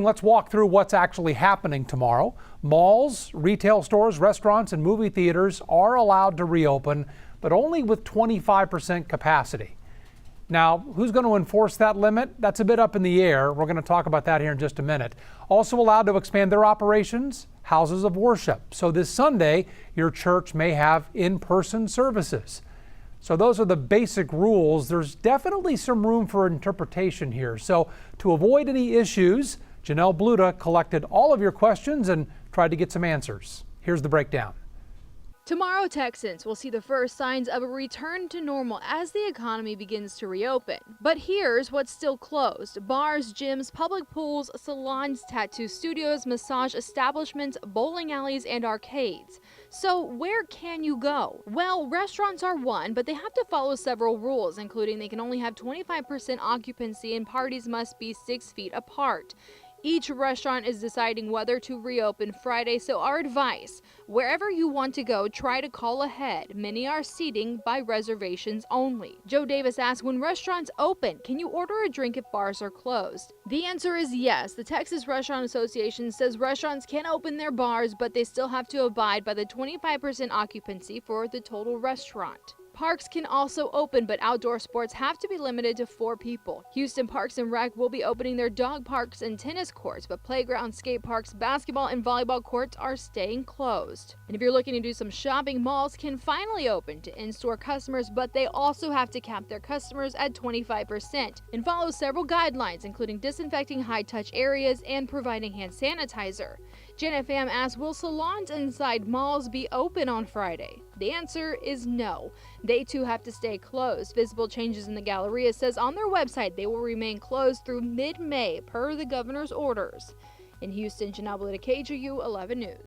Let's walk through what's actually happening tomorrow. Malls, retail stores, restaurants, and movie theaters are allowed to reopen, but only with 25% capacity. Now, who's going to enforce that limit? That's a bit up in the air. We're going to talk about that here in just a minute. Also allowed to expand their operations, houses of worship. So this Sunday, your church may have in-person services. So those are the basic rules. There's definitely some room for interpretation here. So to avoid any issues, Janelle Bluda collected all of your questions and tried to get some answers. Here's the breakdown. Tomorrow, Texans will see the first signs of a return to normal as the economy begins to reopen. But here's what's still closed: bars, gyms, public pools, salons, tattoo studios, massage establishments, bowling alleys, and arcades. So where can you go? Well, restaurants are one, but they have to follow several rules, including they can only have 25% occupancy and parties must be 6 feet apart. Each restaurant is deciding whether to reopen Friday, so our advice: wherever you want to go, try to call ahead. Many are seating by reservations only. Joe Davis asked, when restaurants open, can you order a drink if bars are closed? The answer is yes. The Texas Restaurant Association says restaurants can open their bars, but they still have to abide by the 25% occupancy for the total restaurant. Parks can also open, but outdoor sports have to be limited to 4 people. Houston Parks and Rec will be opening their dog parks and tennis courts, but playgrounds, skate parks, basketball, and volleyball courts are staying closed. And if you're looking to do some shopping, malls can finally open to in-store customers, but they also have to cap their customers at 25% and follow several guidelines, including disinfecting high-touch areas and providing hand sanitizer. Janet Pham asked, will salons inside malls be open on Friday? The answer is no. They too have to stay closed. Visible Changes in the Galleria says on their website they will remain closed through mid-May per the governor's orders. In Houston, Janelle Bluda, KJU 11 News.